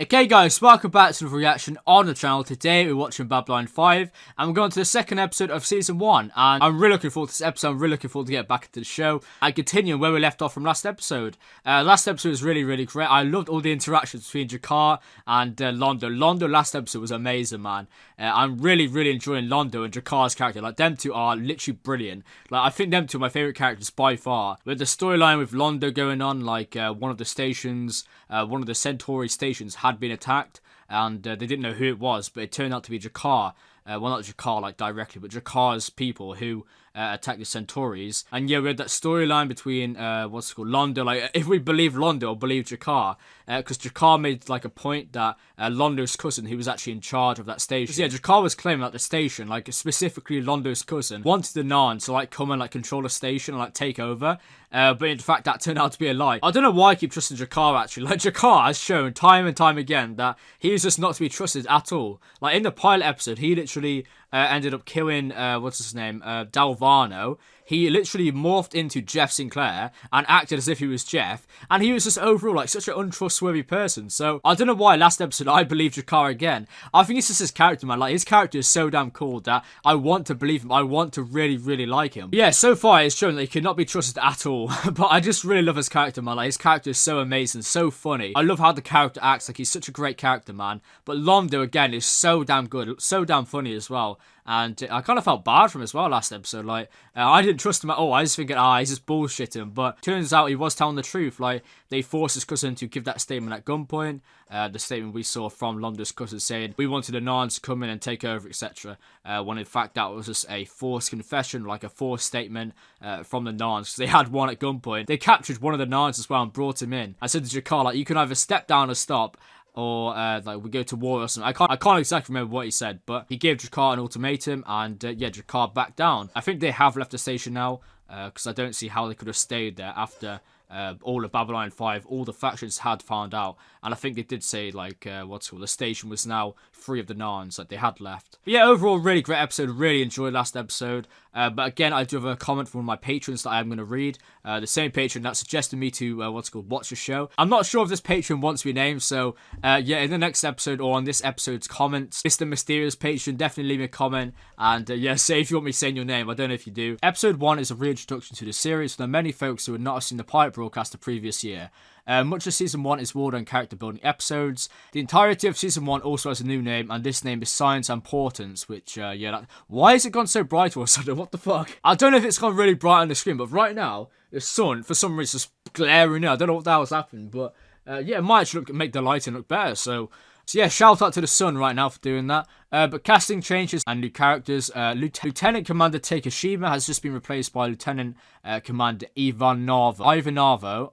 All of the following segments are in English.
Okay guys, welcome back to the reaction on the channel. Today we're watching Babylon 5 and we're going to the second episode of season 1, and I'm really looking forward to this episode. I'm really looking forward to get back into the show and continue where we left off from last episode. Last episode was really great. I loved all the interactions between Jakar and Londo. Londo last episode was amazing, man. I'm really enjoying Londo and Jakar's character. Like, them two are literally brilliant. Like, I think them two are my favourite characters by far. With the storyline with Londo going on, like one of the stations, one of the Centauri stations had been attacked, and they didn't know who it was, but it turned out to be Jakar. Well, not Jakar like directly, but Jakar's people who attacked the Centauris. And yeah, we had that storyline between what's it called, Londo. Like, if we believe Londo or believe Jakar, because Jakar made like a point that Londo's cousin, who was actually in charge of that station. Yeah, Jakar was claiming that the station, like specifically Londo's cousin, wanted the Narn to like come and like control the station and like take over. But in fact, that turned out to be a lie. I don't know why I keep trusting Jakar, actually. Like, Jakar has shown time and time again that he is just not to be trusted at all. Like, in the pilot episode, he literally ended up killing, what's his name, Dalvano. He literally morphed into Jeff Sinclair and acted as if he was Jeff. And he was just overall, like, such an untrustworthy person. So, I don't know why last episode I believed Jakar again. I think it's just his character, man. Like, his character is so damn cool that I want to believe him. I want to really like him. But yeah, so far it's shown that he cannot be trusted at all. But I just really love his character, man. Like, his character is so amazing, so funny. I love how the character acts. Like, he's such a great character, man. But Londo, again, is so damn good. So damn funny as well. And I kind of felt bad for him as well last episode. Like, I didn't trust him at all. I was thinking, he's just bullshitting. But turns out he was telling the truth. Like, they forced his cousin to give that statement at gunpoint. The statement we saw from Londo's cousin saying, we wanted the Narns to come in and take over, etc. When in fact that was just a forced confession, like a forced statement from the Narns. Because they had one at gunpoint. They captured one of the Narns as well and brought him in. I said to Jakar, like, you can either step down or stop, or like we go to war or something. I can't exactly remember what he said, but he gave Jakar an ultimatum, and yeah, Jakar backed down. I think they have left the station now, because I don't see how they could have stayed there after all of Babylon 5, all the factions had found out. And I think they did say, like, what's it called, the station was now free of the Narns that they had left. But yeah, overall, really great episode. Really enjoyed last episode. But again, I do have a comment from one of my patrons that I'm going to read. The same patron that suggested me to, watch the show. I'm not sure if this patron wants to be named, so yeah, in the next episode or on this episode's comments, Mr. Mysterious patron, definitely leave me a comment. And yeah, say if you want me saying your name. I don't know if you do. Episode 1 is a reintroduction to the series for the many folks who would not have seen the pilot broadcast the previous year. Much of Season 1 is walled on character building episodes. The entirety of Season 1 also has a new name, and this name is Science and Portents, which, yeah, why has it gone so bright all of a sudden? What the fuck? I don't know if it's gone really bright on the screen, but right now, the sun, for some reason, is just glaring out. I don't know what the hell's happened, but, yeah, it might actually make the lighting look better, so yeah, shout out to the sun right now for doing that. But casting changes and new characters. Lieutenant Commander Takashima has just been replaced by Lieutenant Commander Ivanov. Ivanovo,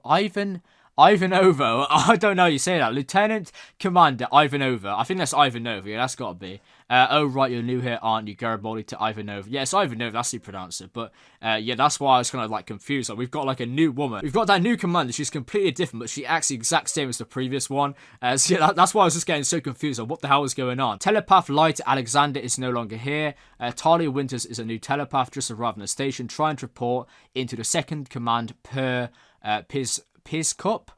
I don't know how you say that. Lieutenant Commander Ivanova. I think that's Ivanova, yeah, that's gotta be. Oh, right, you're new here, aren't you? Garibaldi to Ivanova. Yeah, it's Ivanova, that's how you pronounce it. But, yeah, that's why I was kind of, like, confused. Like, we've got, like, a new woman. We've got that new commander. She's completely different, but she acts the exact same as the previous one. So, yeah, that's why I was just getting so confused on what the hell is going on. Telepath Light Alexander is no longer here. Talia Winters is a new telepath just arrived on the station, trying to report into the second command per Piss Cup?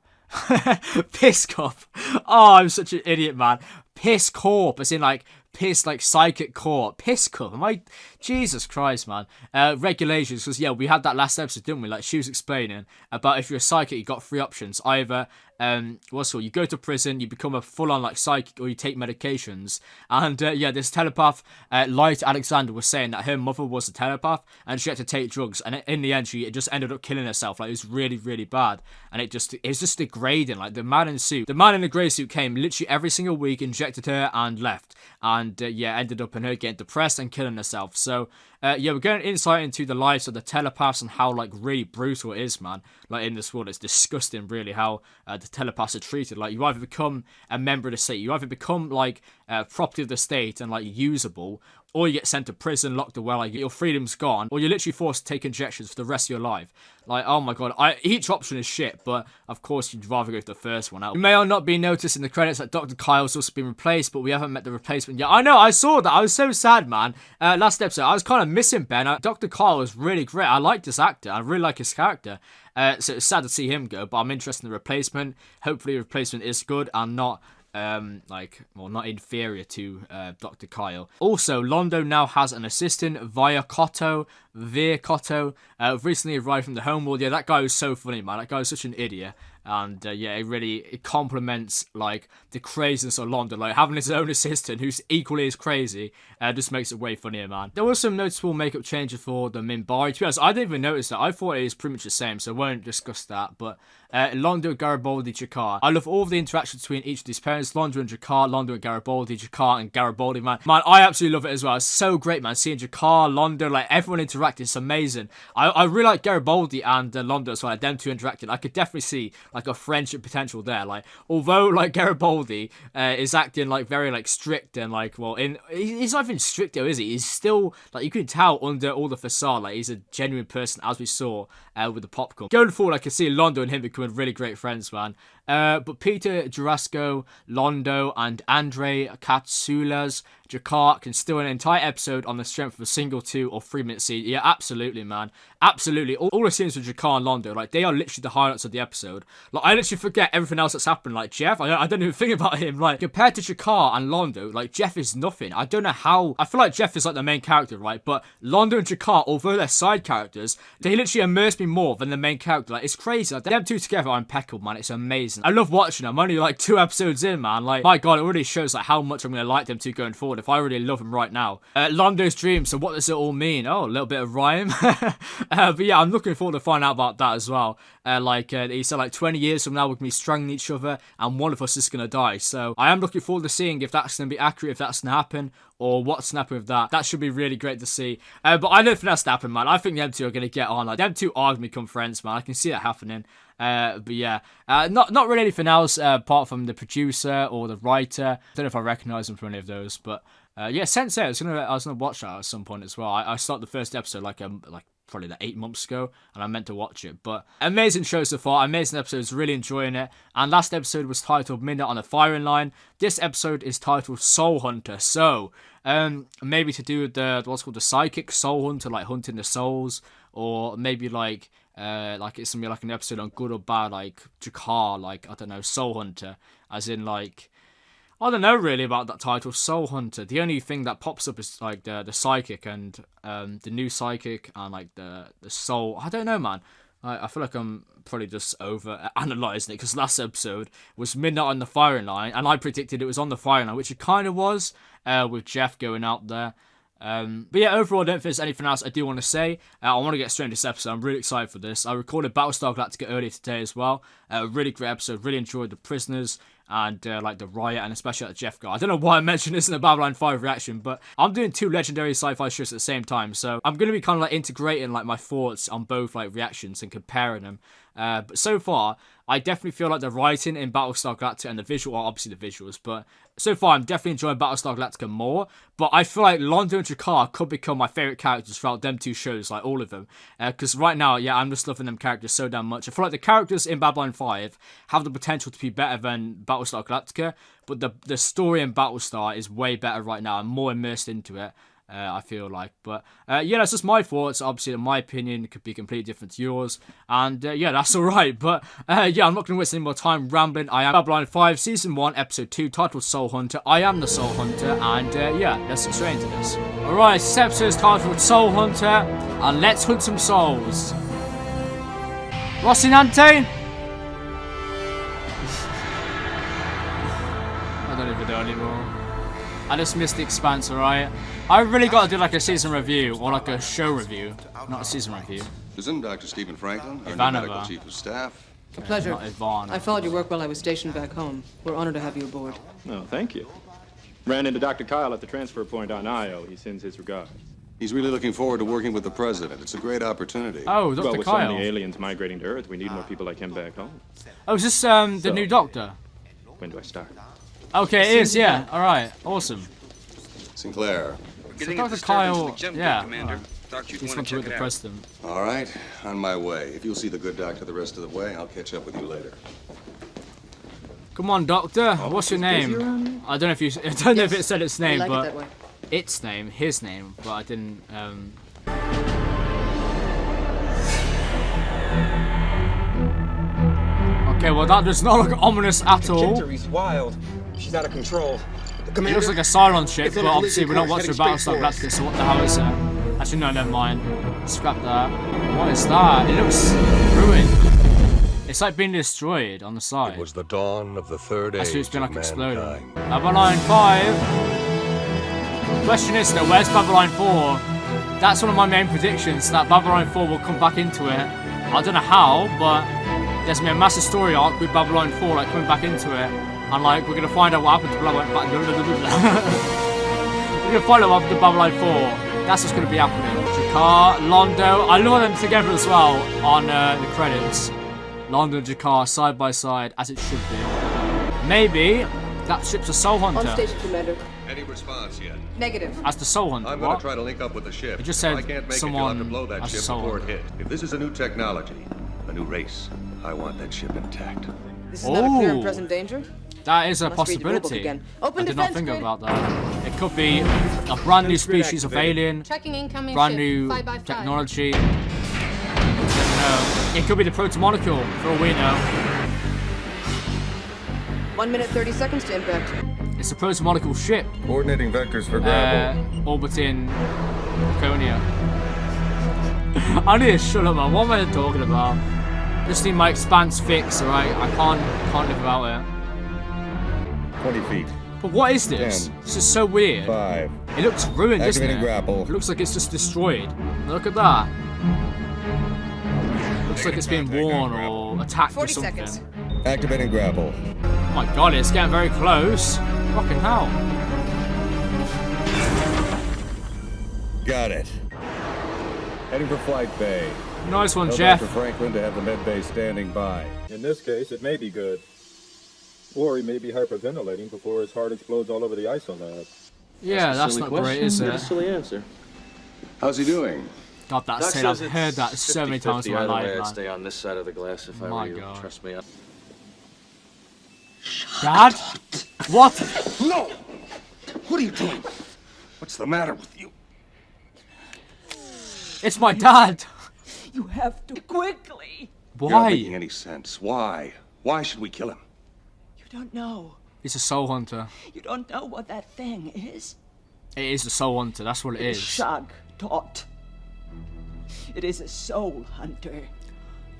Piss Cup. Oh, I'm such an idiot, man. Piss Corp, as in like piss, like psychic core. Piss Cup. Am I? Jesus Christ, man. Regulations, because yeah, we had that last episode, didn't we? Like, she was explaining about if you're a psychic, you got 3 options. Either what's it called? You go to prison, you become a full-on like psychic, or you take medications. And yeah, this telepath, Light Alexander, was saying that her mother was a telepath and she had to take drugs. And in the end, she just ended up killing herself. Like, it was really bad. And it was just degrading. Like, the man in the grey suit came literally every single week, injected her, and left. And yeah, ended up in her getting depressed and killing herself. So yeah, we're getting insight into the lives of the telepaths and how like really brutal it is, man. Like, in this world, it's disgusting, really, how the telepaths are treated. Like, you either become a member of the state, you either become like property of the state and like usable, or you get sent to prison, locked away, like your freedom's gone, or you're literally forced to take injections for the rest of your life. Like, oh my god, each option is shit, but of course you'd rather go for the first one out. You may or not be noticed in the credits that Dr. Kyle's also been replaced, but we haven't met the replacement yet. I know, I saw that, I was so sad, man. Last episode, I was kind of missing Ben. Dr. Kyle was really great. I liked this actor, I really like his character. So it's sad to see him go, but I'm interested in the replacement. Hopefully the replacement is good and not well, not inferior to Dr. Kyle. Also, Londo now has an assistant via Cotto, recently arrived from the homeworld. Yeah, that guy was so funny, man. That guy was such an idiot. And yeah, it complements like the craziness of Londo. Like having his own assistant who's equally as crazy just makes it way funnier, man. There was some noticeable makeup changes for the Minbari. To be honest, I didn't even notice that. I thought it was pretty much the same, so I won't discuss that. But Londo, Garibaldi, Jakar. I love all of the interactions between each of these parents. Londo and Jakar, Londo and Garibaldi, Jakar and Garibaldi, man. Man, I absolutely love it as well. It's so great, man. Seeing Jakar, Londo, like everyone interact, it's amazing. I really like Garibaldi and Londo as well. Like, them two interacting. I could definitely see like a friendship potential there. Like, although like Garibaldi is acting like very like strict and like, well, he's not even strict though, is he? He's still like, you can tell under all the facade, like he's a genuine person, as we saw with the popcorn. Going forward, I can see Londo and him becoming really great friends, man. But Peter, Jurasco, Londo, and Andre Katsulas, Jakar can steal an entire episode on the strength of a single 2 or 3 minute scene. Yeah, absolutely, man. Absolutely. All the scenes with Jakar and Londo, like, they are literally the highlights of the episode. Like, I literally forget everything else that's happened. Like, Jeff, I don't even think about him. Like, compared to Jakar and Londo, like, Jeff is nothing. I don't know how. I feel like Jeff is, like, the main character, right? But Londo and Jakar, although they're side characters, they literally immerse me more than the main character. Like, it's crazy. Like, them two together are impeccable, man. It's amazing. I love watching them. I'm only, like, 2 episodes in, man. Like, my God, it already shows, like, how much I'm going to like them two going forward if I really love them right now. Londo's dream. So what does it all mean? Oh, a little bit of rhyme. But yeah, I'm looking forward to find out about that as well. He said like 20 years from now we're going to be strangling each other and one of us is going to die. So I am looking forward to seeing if that's going to be accurate, if that's going to happen, or what's going to happen with that. That should be really great to see. But I don't think that's going to happen, man. I think them two are going to get on. Like, them two are going to become friends, man. I can see that happening. But yeah, not really anything else apart from the producer or the writer. I don't know if I recognise them from any of those, but yeah, Sensei. I was gonna watch that at some point as well. I started the first episode like probably like 8 months ago, and I meant to watch it. But amazing show so far, amazing episodes, really enjoying it. And last episode was titled Midnight on the Firing Line. This episode is titled Soul Hunter. So maybe to do with what's called the psychic soul hunter, like hunting the souls, or maybe like it's gonna be like an episode on good or bad, like Jakar, like I don't know, Soul Hunter, as in like. I don't know really about that title, Soul Hunter. The only thing that pops up is like the psychic and the new psychic and like the soul. I don't know, man. I feel like I'm probably just over analysing it because last episode was Midnight on the Firing Line and I predicted it was on the firing line, which it kind of was with Jeff going out there. But yeah, overall, I don't think there's anything else I do want to say. I want to get straight into this episode. I'm really excited for this. I recorded Battlestar Galactica earlier today as well. A really great episode. Really enjoyed the prisoners and like the riot, and especially that Jeff guy. I don't know why I mentioned this in the Babylon 5 reaction, but I'm doing 2 legendary sci-fi shows at the same time, so I'm going to be kind of like integrating like my thoughts on both like reactions and comparing them. But so far, I definitely feel like the writing in Battlestar Galactica and the visual, well, obviously the visuals, but so far I'm definitely enjoying Battlestar Galactica more. But I feel like Londo and Jakar could become my favourite characters throughout them 2 shows, like all of them. Because right now, yeah, I'm just loving them characters so damn much. I feel like the characters in Babylon 5 have the potential to be better than Battlestar Galactica, but the story in Battlestar is way better right now. I'm more immersed into it. I feel like, but yeah, that's just my thoughts. Obviously, in my opinion, it could be completely different to yours, and yeah, that's all right. But yeah, I'm not going to waste any more time rambling. I am Babylon 5, Season 1, Episode 2, titled Soul Hunter. I am the Soul Hunter, and yeah, let's get straight into this. All right, this episode is titled Soul Hunter, and let's hunt some souls. Rocinante? I don't even know anymore. I just missed The Expanse, alright? I really got to do like a season review, or like a show review, not a season review. Isn't Dr. Stephen Franklin, our new medical chief of staff? A pleasure. Not Yvonne. I followed your work while I was stationed back home. We're honored to have you aboard. Oh, thank you. Ran into Dr. Kyle at the transfer point on Io. He sends his regards. He's really looking forward to working with the president. It's a great opportunity. Oh, Dr. Well, with Kyle. so many aliens migrating to Earth, we need more people like him back home. Oh, is this the new doctor? When do I start? Okay, it is, yeah. Alright, awesome. Sinclair. So Dr. Kyle, yeah. He's going to with the president. All right, on my way. If you'll see the good doctor the rest of the way, I'll catch up with you later. Come on, doctor. What's your name? I don't know if you. I don't know if it said its name, like but it that way. its name, his name, but I didn't. Okay, well that does not look ominous at all. He's wild. She's out of control. It looks like a Cylon ship, but obviously we're not watching Battlestar Galactica, so what the hell is it? Actually, no, never mind. Scrap that. What is that? It looks ruined. It's like being destroyed on the side. It was the dawn of the third age. Actually, it's been like of exploding. mankind. Babylon 5. Question is though, where's Babylon 4? That's one of my main predictions, that Babylon 4 will come back into it. I don't know how, but there's gonna be a massive story arc with Babylon 4 like coming back into it. And like, we're gonna find out what happened to Babylon. We're gonna find out what happened to Babylon 4. That's what's gonna be happening. Jakar, Londo. I lure them together as well on the credits. Londo and Jakar side by side, as it should be. Maybe that ship's a Soul Hunter. On station, Commander. Any response yet? Negative. As the Soul Hunter. I'm what? going to try to link up with the ship. It just If said I can't make someone it, you'll have to blow that as a ship Soul before it Hunter. hit. If this is a new technology, a new race, I want that ship intact. This is not a clear and Ooh. present danger. That is a Must read the rulebook possibility. again. I Open did not defense think grid. about that. It could be a brand new species of alien, Checking incoming brand ship, new 5x5. technology. I don't know. It could be the proto-molecule, for all we know. 1 minute 30 seconds to impact. It's a proto-molecule ship Coordinating vectors for gravel. orbiting Laconia. I need to shut up, man. What am I talking about? Just need my expanse fix, alright? I can't live without it. 20 feet. But what is this? 10, This is so weird. 5. It looks ruined, doesn't Activating it? grapple. It looks like it's just destroyed. Look at that. Looks like it's being worn or attacked or 40 something. seconds. Activating grapple. Oh my god, it's getting very close. Fucking hell. Got it. Heading for flight bay. Nice one, Tell Jeff. Dr. Franklin to have the med bay standing by. In this case, it may be good. Or he may be hyperventilating before his heart explodes all over the isolab. Yeah, that's not great, is it? Silly answer. How's he doing? God, that's Doc it. I've says it's heard that so many times in 50-50 my either way. life, I'd man. stay on this side of the glass if I My were you. God. Trust me. Dad? What? No! What are you doing? What's the matter with you? It's my dad. You have to quickly. You're not making Why? any sense. Why? Why should we kill him? You don't know. He's a soul hunter. You don't know what that thing is. It is a soul hunter. That's what it is. Shag taught. It is a soul hunter.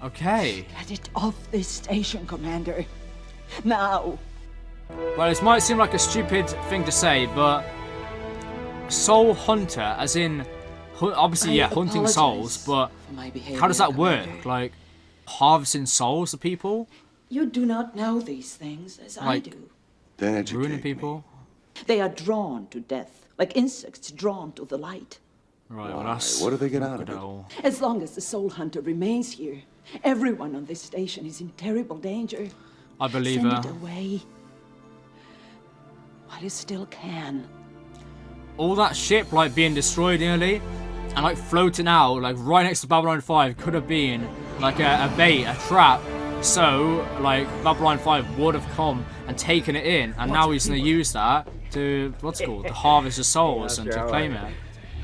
Okay. Get it off this station, Commander. Now. Well, this might seem like a stupid thing to say, but soul hunter, as in, obviously, yeah, hunting souls, but for my behavior, how does that work? Commander. Like, harvesting souls of people? You do not know these things as I Like- do. Then educate Ruining me. people? They are drawn to death, like insects drawn to the light. Right, well, Why? that's... What do they get out good of it? old- As long as the soul hunter remains here, everyone on this station is in terrible danger. I believe Send her. it away while you still can. All that ship, like, being destroyed nearly, and, like, floating out, like, right next to Babylon 5 could have been, like, a bait, a trap. So, like, Babylon 5 would have come and taken it in, and now he's going to use that to, what's it called, to harvest the souls and to claim it.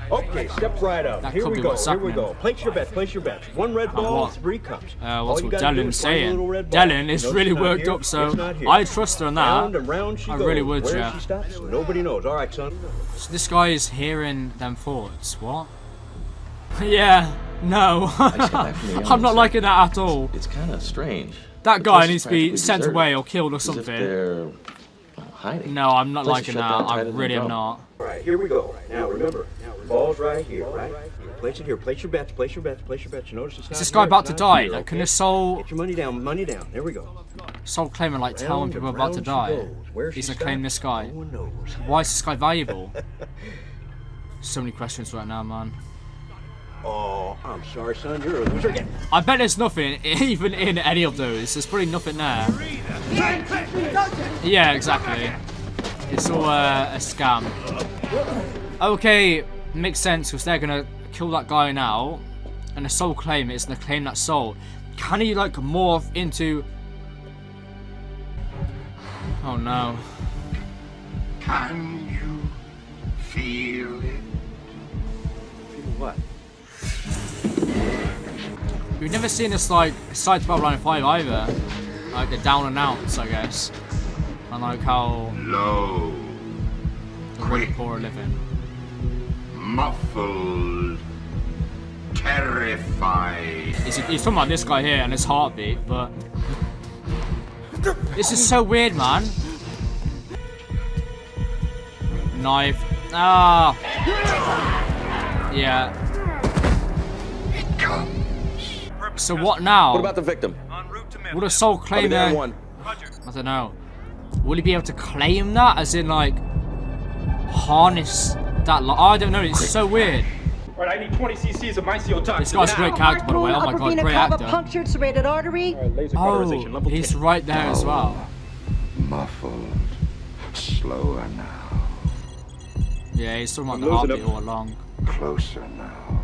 Okay, step right up. That Here could we be go. what's Here we happening. go. Place your bets. Place your bets. One red ball, what? 3 cups. What's All what you gotta do Dylan's is find a saying? little red ball. Dylan is Notice really it's not worked here, up, so it's not here. I trust her on that. Round and round she I goes. really would, Where Jeff. she stops, nobody knows. All right, son. So this guy is hearing them thoughts. What? Yeah, no. I'm not liking that at all. It's kind of strange. That The guy place needs is to be practically sent deserted. away or killed or As if something. they're hiding. No, I'm not Place is liking shut that. down I tighter than really am drum. not. All right, here we go. Now remember, ball's right here, right? Place it here. Place your bets. Place your bets. Place your bets. You notice it's not Is this here, guy about it's to not die? here, Like, can okay? this soul Get your money down. Money down. There we go. claiming, like, telling Round people and about to round she die? goes. Where He's she gonna claim stops, this guy. No one knows. Why is this guy valuable? So many questions right now, man. Oh, I'm sorry, son. You're a loser again. I bet there's nothing even in any of those. There's probably nothing there. Yeah, exactly. It's all a scam. Okay, makes sense because they're gonna kill that guy now, and the soul claim is gonna claim that soul. Can he like morph into? Oh no. Can you feel it? Feel what? We've never seen this like side to Babylon 5 either. Like the down and outs, I guess. And like how Low. the really poor are living. Muffled. Terrified. He's talking about this guy here and his heartbeat, but this is so weird, man. Knife. Ah. Yeah. It comes. So what now? What about the victim? Would a soul claim Down it? one. I don't know. Will he be able to claim that? As in, like, harness that? I don't know. It's so weird. Alright, I need 20 cc's of myciotoxin. This guy's a great character, by the way. Oh my god, great actor. Punctured serrated artery. Oh, he's right there as well. Muffled. Slower now. Yeah, he's talking about the heartbeat all along. Closer now.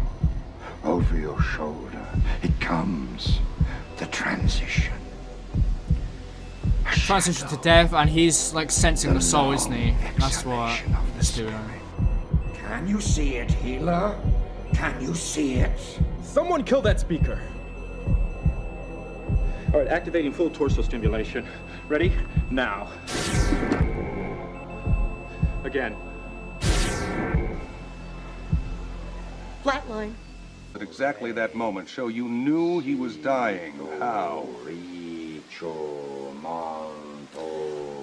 Over your shoulder. It comes. The transition. Transition to death, and he's like sensing the soul, isn't he? That's what he's doing. Can you see it, healer? Can you see it? Someone kill that speaker. Alright, activating full torso stimulation. Ready? Now. Again. Flatline. At exactly that moment, show you knew he was dying. How?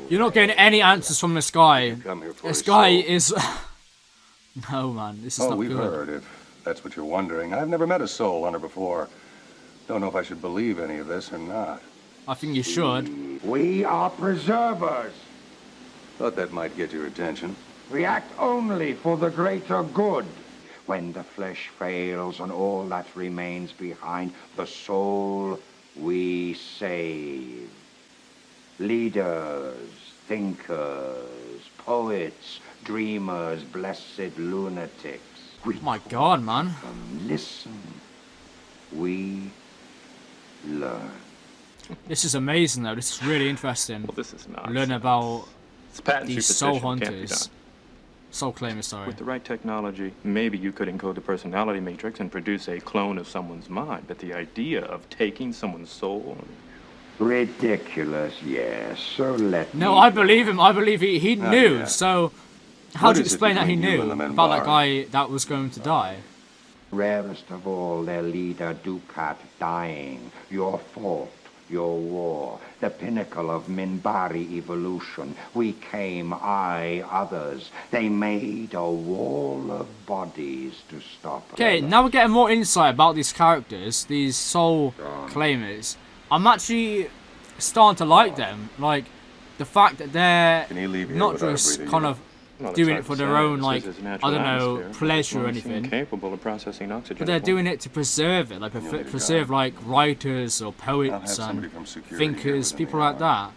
You're not getting any answers from this guy. Come here for This his guy soul. is. No, man, this is Oh, not we've good. heard, if that's what you're wondering. I've never met a soul hunter before. Don't know if I should believe any of this or not. I think you should. We are preservers. Thought that might get your attention. We act only for the greater good. When the flesh fails and all that remains behind, the soul we save. Leaders, thinkers, poets, dreamers, blessed lunatics. We My god, man. listen. We learn. This is amazing, though. This is really interesting. Well, this is not. Learn about It's patent these superstition. soul Can't be hunters. done. Soul claimers, sorry. With the right technology, maybe you could encode the personality matrix and produce a clone of someone's mind. But the idea of taking someone's soul. Ridiculous, yes. So let No, me. I believe him. I believe he Not knew. yet. So, how What do you is it explain that he between you knew and the about that Minbar? guy that was going to die? Rarest of all, their leader Ducat dying. Your fault, your war. The pinnacle of Minbari evolution. We came, others. They made a wall of bodies to stop us. Okay, now we're getting more insight about these characters, these soul claimers. I'm actually starting to like them. Like, the fact that they're Can he leave here not without just breathing kind you? of Well, doing it's it for hard their to say. own, This like, is his I natural don't know, atmosphere. pleasure or Well, it seems anything. capable of processing oxygen. But they're doing it to preserve it, like preserve like writers or I'll have poets somebody and from security thinkers, here within people the like hour. that.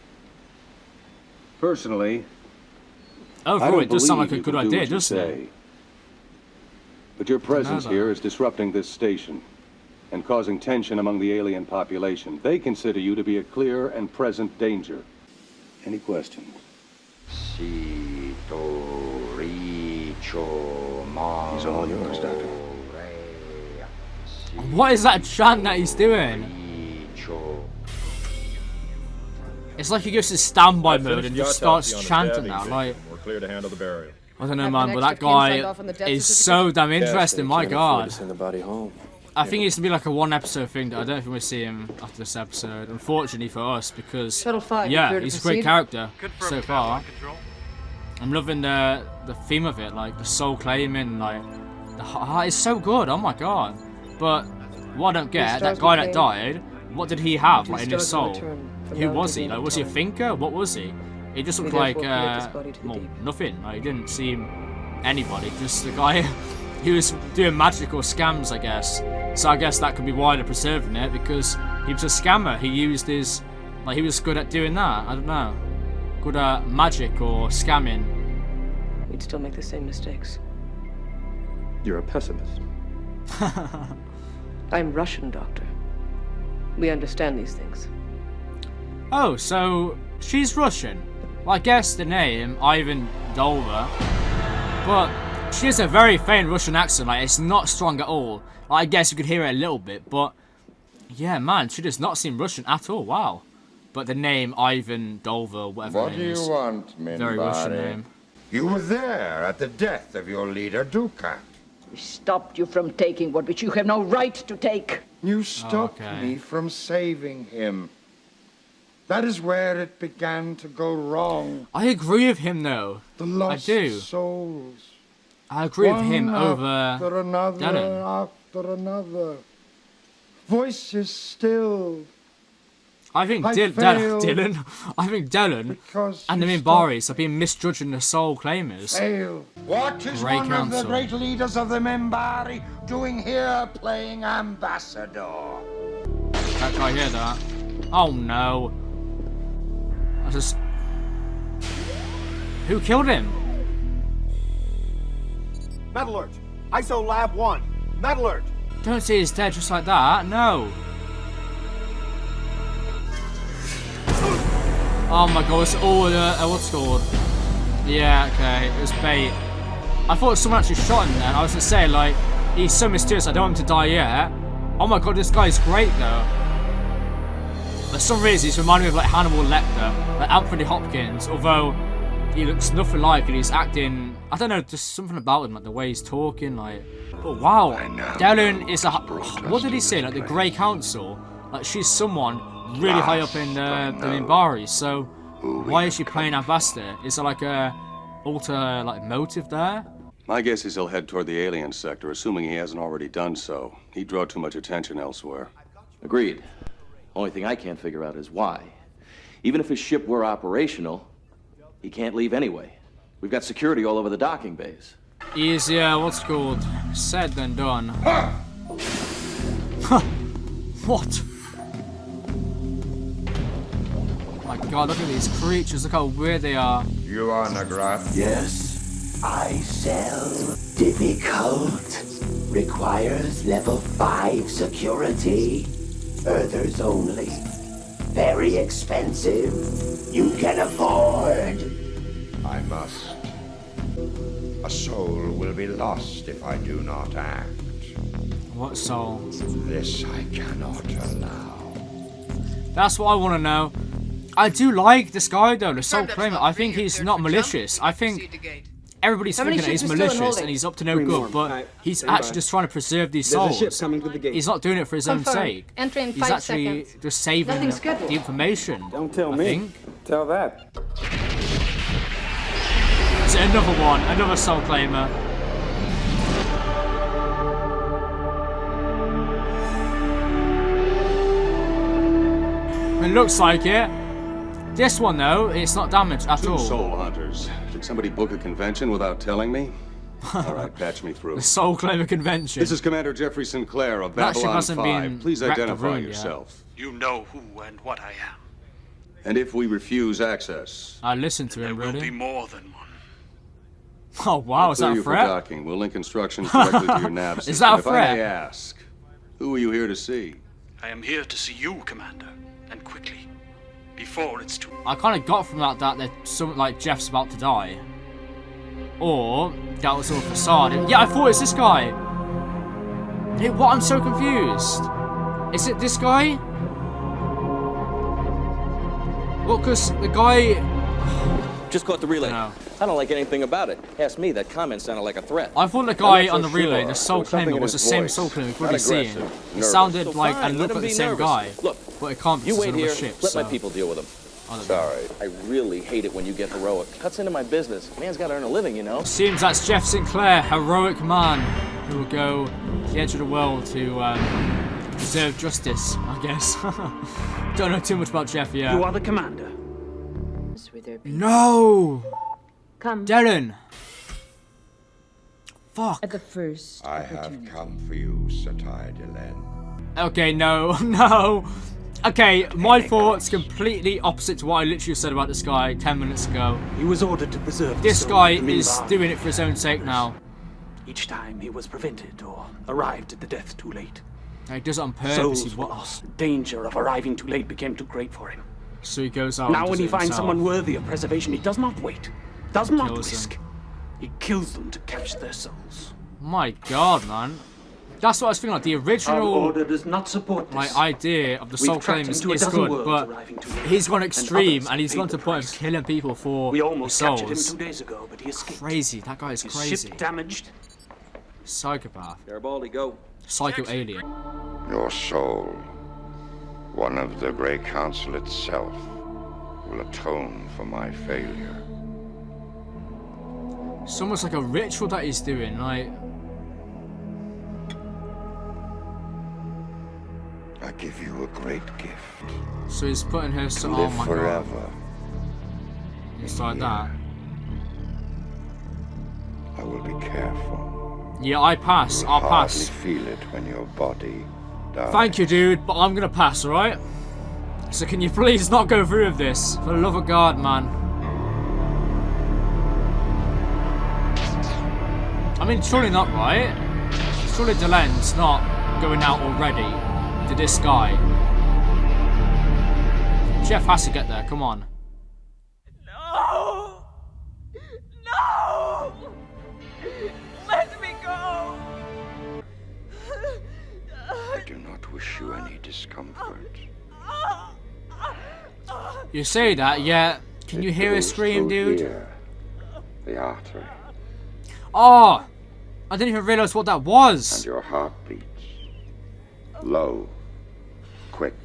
Personally, I Overall, don't it does sound believe like a you good can do idea, what you doesn't it? say. But your presence that. here is disrupting this station and causing tension among the alien population. They consider you to be a clear and present danger. Any questions? He's He's all yours, Doctor. What is that chant that he's doing? It's like he goes to standby mode and just starts chanting that. Like, We're clear to handle the burial. I don't know, Have man, an but that extra kin signed guy off on the death is certificate? so damn interesting. My god. Send the body home. I think it needs to be like a one-episode thing. That I don't think we'll see him after this episode. Unfortunately for us, because Shuttle 5, you yeah, clear to he's a great proceed? character so far. I'm loving the theme of it, like the soul claiming, like the heart is so good. Oh my god! But what I don't get, that guy that died, what did he have like in his soul? Who was he? Like, was he a thinker? What was he? He just looked like well, nothing. Like, he didn't seem anybody. Just the guy. He was doing magical scams, I guess. So I guess that could be why they're preserving it, because he was a scammer. He used his, like, he was good at doing that. I don't know, good at magic or scamming. We'd still make the same mistakes. You're a pessimist. I'm Russian, Doctor. We understand these things. Oh, so she's Russian. Well, I guess the name Ivan Dolva, but she has a very faint Russian accent. Like, it's not strong at all. Like, I guess you could hear it a little bit, but yeah, man, she does not seem Russian at all. Wow, but the name Ivan Dolver, whatever What it do is, you want, very Russian Minbari? name. You were there at the death of your leader, Ducat. We stopped you from taking what which you have no right to take. You stopped Okay. me from saving him. That is where it began to go wrong. I agree with him though. The lost do. souls. I agree with him One over after another, Dylan. after another. Voices stilled. I think I failed Dylan. I think Dylan because and the you Minbaris have been misjudging the soul claimers. failed. What is Great one of the council. great leaders of the Minbari doing here playing ambassador? That guy hear that? Oh no! I just. Who killed him? Metal alert! ISO Lab 1. Metal alert! Don't say he's dead just like that. No. Oh my god! It's all what's it called? Yeah. Okay. It was bait. I thought someone actually shot him then. I was gonna say like he's so mysterious. I don't want him to die yet. Oh my god! This guy's great though. For some reason, he's reminding me of like Hannibal Lecter, like Anthony Hopkins. Although he looks nothing like, and he's acting. I don't know, just something about him, like the way he's talking, like. But wow, Dylan is a. What did he say? Like the Grey Council. Like she's someone really high up in the Minbari. So why is she playing ambassador? Is there like a alter like motive there? My guess is he'll head toward the alien sector, assuming he hasn't already done so. He'd draw too much attention elsewhere. Agreed. Only thing I can't figure out is why. Even if his ship were operational, he can't leave anyway. We've got security all over the docking bays. Easier, what's it called? Said than done. What? My god, look at these creatures, look how weird they are. You are Nagrat? Yes, I sell. Difficult. Requires level 5 security. Earthers only. Very expensive. You can afford. I must. A soul will be lost if I do not act. What soul? This I cannot allow. That's what I want to know. I do like this guy though, the soul claimant. I think he's not malicious. I think everybody's thinking that he's malicious and he's up to no good, but he's actually just trying to preserve these souls. He's not doing it for his own sake. Entry in He's 5 actually seconds. just saving Nothing scheduled. the information. Don't tell I me. think. Tell that. So another one, another soul claimer. It looks like it. This one though, it's not damaged at Two all. soul hunters. Did somebody book a convention without telling me? All right, patch me through. The soul claimer convention. This is Commander Jeffrey Sinclair of That ship Babylon hasn't 5. been Please wrecked or identify ruined yet. yourself. You know who and what I am. And if we refuse access, I listened to him, There will be really. more than one. Oh wow, is clear that a you for threat? docking. We'll link instructions directly to your nav system. Is that a If I threat? may ask, who are you here to see? I am here to see you, Commander, and quickly, before it's too. I kind of got from that that something like Jeff's about to die, or that was all a facade. And yeah, I thought it's this guy. Hey, what? I'm so confused. Is it this guy? Well, because the guy. Just caught the relay. No. I don't like anything about it. Ask me, that comment sounded like a threat. I thought the guy I'm not on the so relay, sure. the soul There was something claimant, in was the his same voice. soul claimant we've Not already seen. aggressive, It nervous. sounded So like fine, and let looked him like the be same nervous. guy. Look, but it can't be you wait another here. ship. Let my so- people deal with him. I don't know. Sorry. I really hate it when you get heroic. Cuts into my business. Man's got to earn a living, you know. Seems that's Jeff Sinclair, heroic man, who will go to the edge of the world to preserve justice, I guess. Don't know too much about Jeff yet. You are the commander. No! Come Darren! Fuck. at the first I have opportunity. come for you, Satai Delenn. Okay, no, no. Okay, my thoughts completely opposite to what I literally said about this guy 10 minutes ago. He was ordered to preserve the This soul guy of the is Minbari. doing it for his own sake now. Each time he was prevented or arrived at the death too late. He does it on purpose. Souls He were lost. The danger of arriving too late became too great for him. So he goes out Now and when does he it finds himself. someone worthy of preservation, he does not wait. Does not Kills risk. He kills them to catch their souls. My god, man. That's what I was thinking. Like the Our original order does not support this. like idea of the We've soul tracked claims him to a is dozen good, worlds but arriving too he's gone late, extreme others and he's have gone paid to the the point of price. killing people for We almost souls. captured him 2 days ago, but he escaped. Crazy. That guy is His crazy. ship damaged. Psychopath. Garibaldi, go. Psycho alien. Your soul, one of the Grey Council itself, will atone for my failure. It's almost like a ritual that he's doing. Like, I give you a great gift. so he's putting her. So, oh Live my forever. god. It's like that. I will be careful. Yeah, I pass. You'll I'll hardly pass. feel it when your body dies. Thank you, dude, but I'm gonna pass, alright? So can you please not go through with this? For the love of God, man. I mean, surely not, right? Surely Delen's not going out already to this guy. Jeff has to get there, come on. No! No! Let me go! I do not wish you any discomfort. You say that, yeah. Can you hear her Goes scream, through dude? here, the artery, Oh! I didn't even realise what that and was. your heart beats. Low, quick.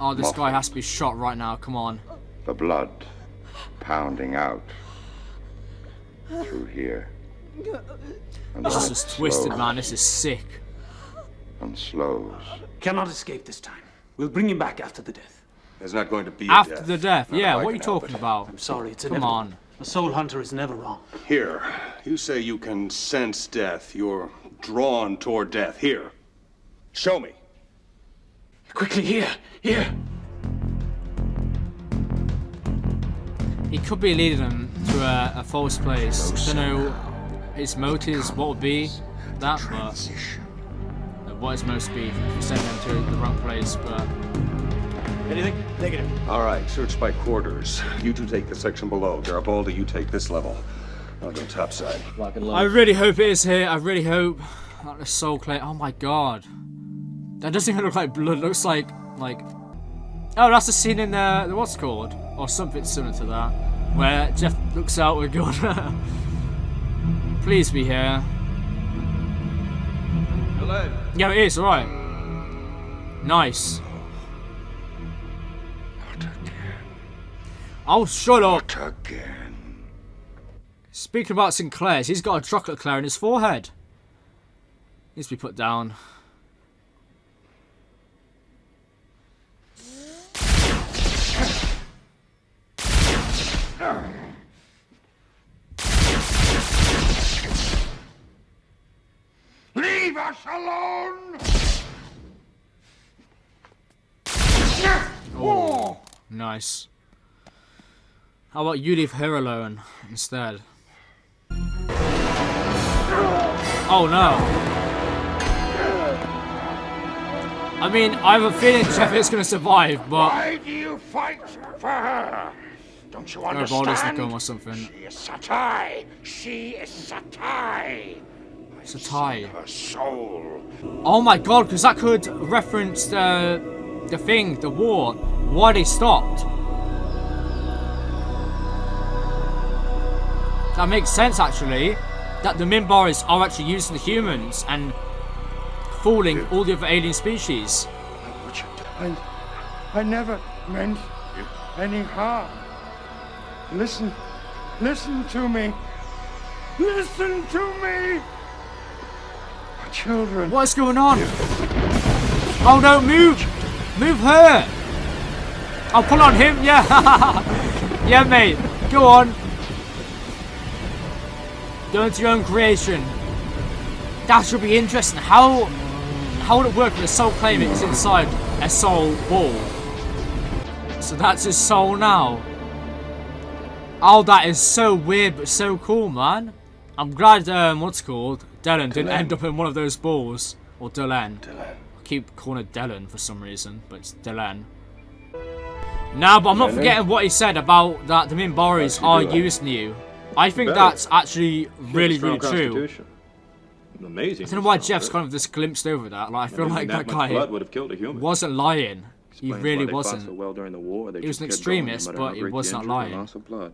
Oh, this guy has to be shot right now, come on. The blood pounding out through here. And This then is it just twisted, slows man. This is sick. and slows. Cannot escape this time. We'll bring him back after the death. There's not going to be After a death. the death, Not yeah, if I what are you can help talking it. about? I'm sorry, it's Come inevitable. on. A soul hunter is never wrong. Here, you say you can sense death. You're drawn toward death. Here, show me. Quickly, here, here. He could be leading them to a false place. I don't know his motives, what would be that, but what his motives be for sending them to the wrong place, but Anything? Negative. All right, search by quarters. You two take the section below. Garibaldi, you take this level. I'll go topside. Lock and I load. really hope it is here. I really hope that the soul clay. Oh my god. That doesn't even look like blood. It looks like oh, that's the scene in the what's it called? Or something similar to that. Where Jeff looks out with a gun. Please be here. Hello. Yeah, it is, alright. Nice. Oh, shut up. Again. Speaking about Sinclair's, he's got a chocolate eclair in his forehead. Needs to be put down. Leave us alone! Oh, nice. How about you leave her alone instead? Oh no. I mean, I have a feeling Jeff is going to survive, but Why do you fight for her? Don't you Garibaldi's not understand? going or something. She is Satai. She is Satai. It's a tie. Her soul. Oh my god, because that could reference the thing, the war, why they stopped. That makes sense actually, that the Minbaris are actually using the humans and fooling all the other alien species. I never meant any harm. Listen to me. Listen to me. My children. What is going on? Oh no, move! Move her! I'll pull on him, yeah! Yeah mate, go on. Go into your own creation. That should be interesting. How would it work if the soul claim it is inside a soul ball? So that's his soul now. Oh, that is so weird but so cool, man. I'm glad what's it called? Delen didn't end up in one of those balls. Or Delen. I keep calling it Delen for some reason, but it's Delen. Nah, but I'm not forgetting what he said about that the Minbaris are using you. I think that's actually really, really true. amazing. I don't know why Jeff's kind of just glimpsed over that. Like, I feel like that much blood guy would have killed a human. wasn't lying. He Explains really why they fought wasn't. so well during the war. They He was just an kept going, extremist, no matter but how he great the was not injury or lying. loss of blood.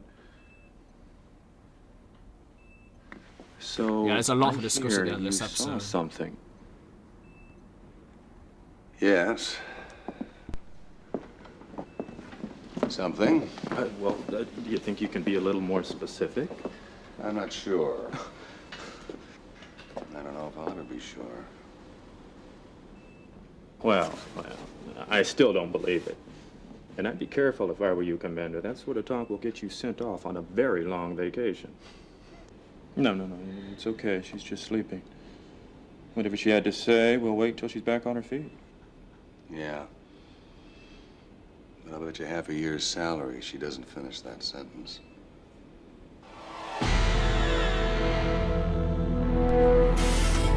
So Yeah, there's a lot to I discuss hear again in this you episode. saw something. Yes. Something? Well, do you think you can be a little more specific? I'm not sure. I don't know if I'll ever be sure. Well, I still don't believe it. And I'd be careful if I were you, Commander. That sort of talk will get you sent off on a very long vacation. No, it's okay. She's just sleeping. Whatever she had to say, we'll wait till she's back on her feet. Yeah. But I'll bet you half a year's salary she doesn't finish that sentence.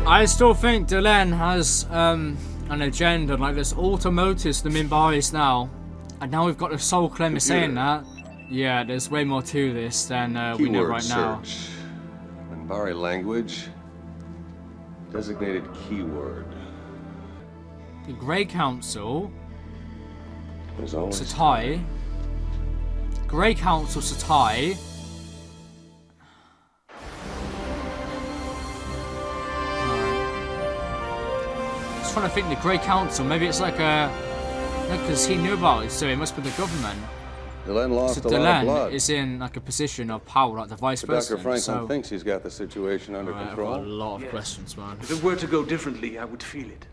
I still think Delenn has an agenda. Like, there's automotives the Minbaris now. And now we've got the Soul Claimer saying that. Yeah, there's way more to this than we know right now. Search. Minbari language. Designated keyword. The Grey Council. There's always Satai. Grey Council Satai. Just trying to think the Grey Council. Maybe it's like a... No, because he knew about it, so it must be the government. Delenn lost So a lot of Delenn blood. is in like a position of power, like the vice But president. Dr. Franklin So... thinks he's got the situation under I've control. got a lot of questions, man. If it were to go differently, I would feel it.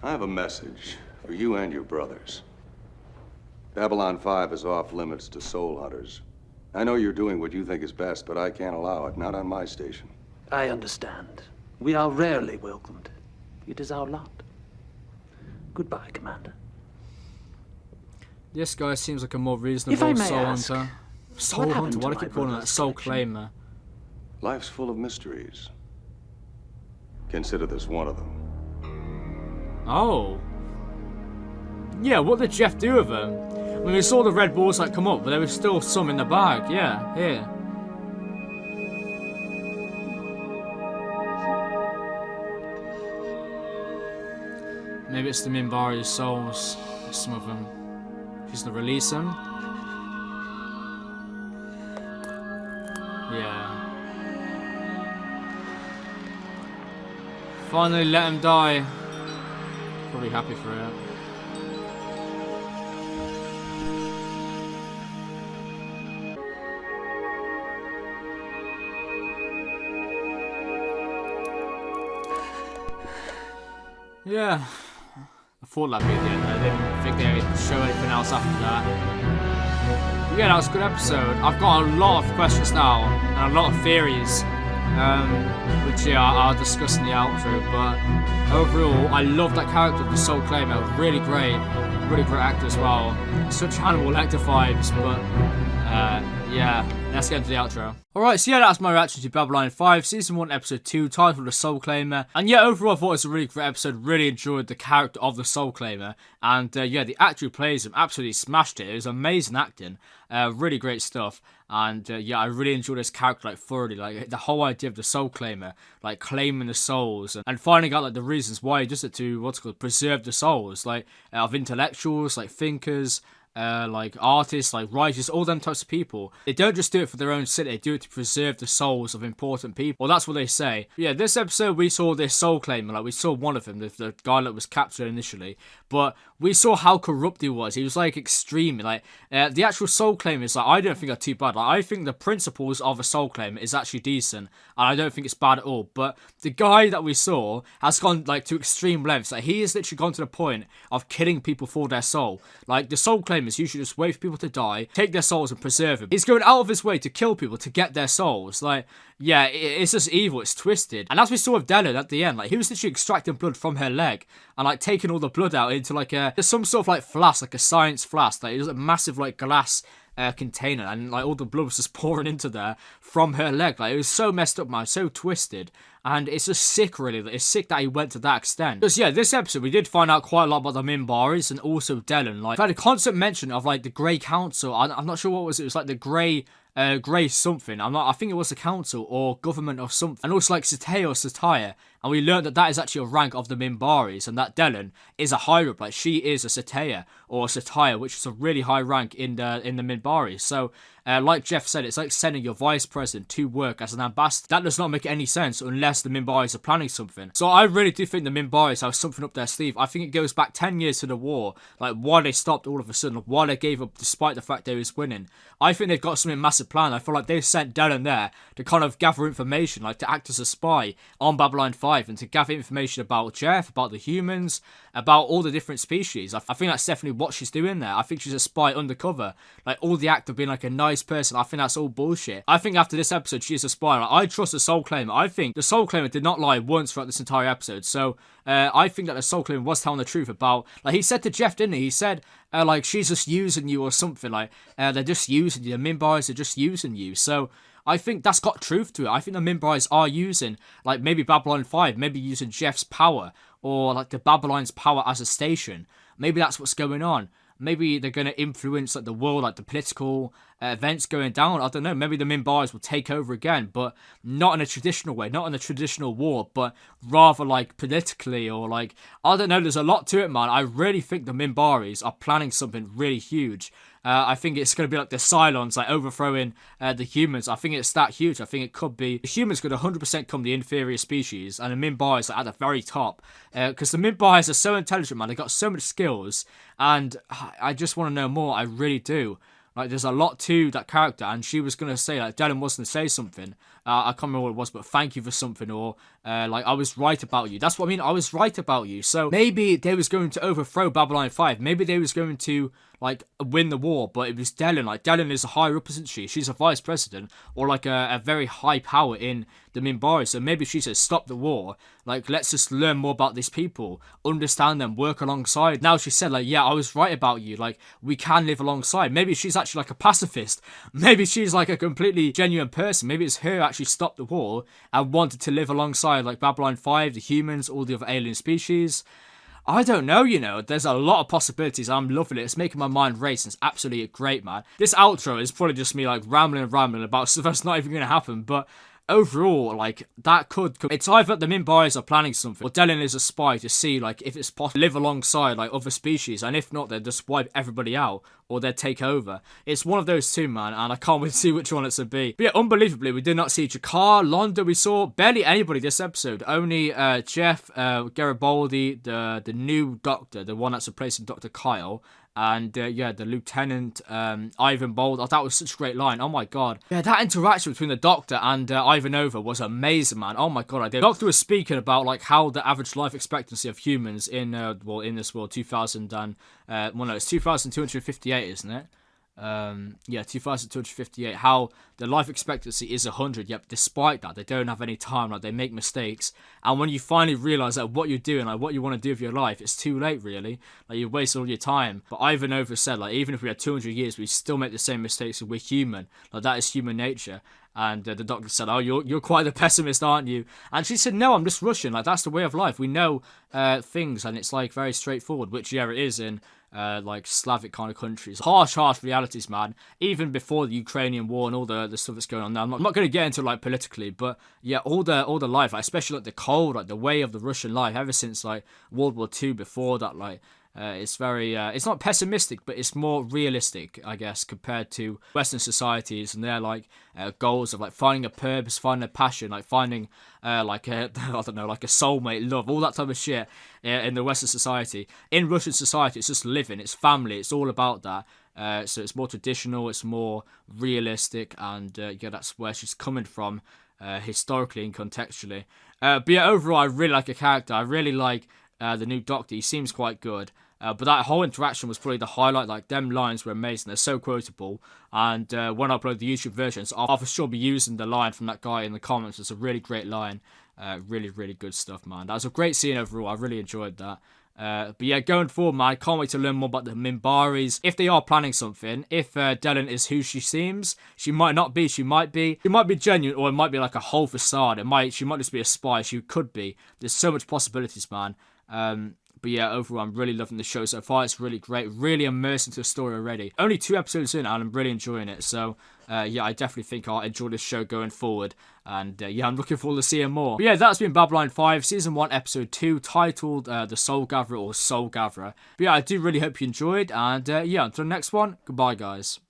I have a message for you and your brothers. Babylon 5 is off limits to soul hunters. I know you're doing what you think is best, but I can't allow it, not on my station. I understand. We are rarely welcomed. It is our lot. Goodbye, Commander. This guy seems like a more If I reasonable may soul ask, hunter. Soul what hunter? happened Why do to I keep my calling that brother's soul collection? claimer? Life's full of mysteries. Consider this one of them. Oh. Yeah, what did Jeff do with them? I mean, we saw the red balls like come up, but there was still some in the bag. Yeah, here. Maybe it's the Minbari's souls. Some of them. She's gonna release them. Yeah. Finally let him die. Probably happy for it. Yeah. I thought that'd be the end. I didn't think they'd show anything else after that. But yeah, that was a good episode. I've got a lot of questions now and a lot of theories, which yeah, I'll discuss in the outro. But overall, I love that character of the Soul Claimer. Really great actor as well. Such Hannibal Lecter vibes, but yeah, let's get into the outro. Alright, so yeah, that's my reaction to Babylon 5, Season 1, Episode 2, titled The Soul Claimer. And yeah, overall I thought it was a really great episode, really enjoyed the character of the Soul Claimer. And yeah, the actor who plays him absolutely smashed it. It was amazing acting, really great stuff. And yeah, I really enjoyed this character like thoroughly, like the whole idea of the Soul Claimer, like claiming the souls and finding out like the reasons why he does it to, what's it called, preserve the souls, like of intellectuals, like thinkers, like artists, like writers, all them types of people. They don't just do it for their own sake, they do it to preserve the souls of important people. Well, that's what they say. But yeah, this episode we saw this Soul Claimer, like we saw one of them, the guy that was captured initially, but we saw how corrupt he was. He was like extreme, like the actual Soul Claimer is like, I don't think are too bad. Like I think the principles of a Soul Claimer is actually decent, and I don't think it's bad at all. But the guy that we saw has gone like to extreme lengths. Like he has literally gone to the point of killing people for their soul. Like the Soul Claimers usually just wait for people to die, take their souls and preserve them. He's going out of his way to kill people to get their souls. Like, yeah, it's just evil, it's twisted. And as we saw with Dylan at the end, like he was literally extracting blood from her leg and like taking all the blood out into like some sort of like flask, like a science flask. Like it was a massive like glass container, and like all the blood was just pouring into there from her leg. Like it was so messed up, man, so twisted, and it's just sick, really. It's sick that he went to that extent. Because yeah, this episode we did find out quite a lot about the Minbaris and also Dylan. Like, we had a constant mention of like the Grey Council. I'm not sure what was it. It was like the Grey Grey something. I think it was the council or government or something. And also like Sataya or Satire. And we learned that that is actually a rank of the Minbaris, and that Dellen is a higher up. Like, she is a Sataya or a Satire, which is a really high rank in the Minbaris. So, like Jeff said, it's like sending your vice president to work as an ambassador. That does not make any sense unless the Minbaris are planning something. So I really do think the Minbaris have something up their sleeve. I think it goes back 10 years to the war, like why they stopped all of a sudden, why they gave up despite the fact they was winning. I think they've got something massive planned. I feel like they've sent Dellen there to kind of gather information, like to act as a spy on Babylon 5 and to gather information about Jeff, about the humans, about all the different species. I think that's definitely what she's doing there. I think she's a spy undercover. Like, all the act of being like a nice person, I think that's all bullshit. I think after this episode, she's a spy. Like, I trust the Soul Claimer. I think the Soul Claimer did not lie once throughout this entire episode. So, I think that the Soul Claimer was telling the truth about, like, he said to Jeff, didn't he? He said, like, she's just using you or something. Like, they're just using you. The Minbaris are just using you. So, I think that's got truth to it. I think the Minbaris are using, like, maybe Babylon 5, maybe using Jeff's power, or like the Babylon's power as a station. Maybe that's what's going on. Maybe they're going to influence like the world, like the political events going down. I don't know. Maybe the Minbaris will take over again, but not in a traditional way, not in a traditional war, but rather like politically or like, I don't know. There's a lot to it, man. I really think the Minbaris are planning something really huge. I think it's going to be like the Cylons, like overthrowing the humans. I think it's that huge. I think it could be the humans could 100% come the inferior species, and the Minbaris are at the very top. Because the Minbaris are so intelligent, man. They got so much skills, and I just want to know more. I really do. Like, there's a lot to that character, and she was going to say, like, Dellen was going to say something. I can't remember what it was, but thank you for something, or, like, I was right about you. That's what I mean, I was right about you. So, maybe they was going to overthrow Babylon 5. Maybe they was going to, like, win the war, but it was Dellen. Like, Dellen is a higher up, isn't she? She's a vice president, or, like, a very high power in the Minbari. So, maybe she says, stop the war. Like, let's just learn more about these people, understand them, work alongside. Now she said, like, yeah, I was right about you. Like, we can live alongside. Maybe she's actually, like, a pacifist. Maybe she's, like, a completely genuine person. Maybe it's her actually stopped the war and wanted to live alongside, like, Babylon 5, the humans, all the other alien species. I don't know, you know. There's a lot of possibilities. I'm loving it. It's making my mind race. It's absolutely great, man. This outro is probably just me, like, rambling about stuff that's not even going to happen, but overall, like, that could come. It's either the Minbaris are planning something, or Dellen is a spy to see, like, if it's possible to live alongside, like, other species, and if not, they'll just wipe everybody out, or they'll take over. It's one of those two, man, and I can't wait to see which one it's to be. But yeah, unbelievably, we did not see Jakar, Londa, we saw barely anybody this episode. Only Jeff, Garibaldi, the new doctor, the one that's replacing Dr. Kyle, and yeah, the Lieutenant Ivan Bold. Oh, that was such a great line. Oh my god. Yeah, that interaction between the Doctor and Ivanova was amazing, man. Oh my god. The Doctor was speaking about like how the average life expectancy of humans in in this world, 2000 and well, no, it's 2258, isn't it? Yeah, 2258. How the life expectancy is 100. Yep, despite that, they don't have any time. Like, they make mistakes, and when you finally realize that what you're doing, like what you want to do with your life, it's too late, really. Like, you waste all your time. But Ivanova said, like, even if we had 200 years, we still make the same mistakes. We're human. Like, that is human nature. And the Doctor said, oh, you're quite the pessimist, aren't you? And she said, no, I'm just Russian. Like, that's the way of life. We know things, and it's like very straightforward, which yeah, it is in like Slavic kind of countries. Harsh realities, man. Even before the Ukrainian war and all the stuff that's going on now. I'm not going to get into like politically, but yeah, all the life, like, especially like the cold, like the way of the Russian life ever since like World War II. Before that, like it's very it's not pessimistic, but it's more realistic, I guess, compared to Western societies and their like goals of like finding a purpose, finding a passion, like finding like a I don't know, like a soulmate, love, all that type of shit in the Western society. In Russian society, it's just living, it's family, it's all about that. So it's more traditional, it's more realistic, and yeah, that's where she's coming from historically and contextually. But yeah, overall, I really like a character. I really like the new Doctor. He seems quite good. But that whole interaction was probably the highlight. Like, them lines were amazing. They're so quotable. And when I upload the YouTube versions, I'll for sure be using the line from that guy in the comments. It's a really great line. Really, really good stuff, man. That was a great scene overall. I really enjoyed that. But yeah, going forward, man, I can't wait to learn more about the Minbaris. If they are planning something, if Dellen is who she seems, she might not be, she might be. It might be genuine, or it might be like a whole facade. She might just be a spy. She could be. There's so much possibilities, man. But yeah, overall, I'm really loving the show so far. It's really great, really immersed into the story already. Only 2 episodes in, and I'm really enjoying it. So, yeah, I definitely think I'll enjoy this show going forward. And, yeah, I'm looking forward to seeing more. But yeah, that's been Babylon 5, Season 1, Episode 2, titled The Soul Gatherer or Soul Gatherer. But yeah, I do really hope you enjoyed. And, yeah, until the next one, goodbye, guys.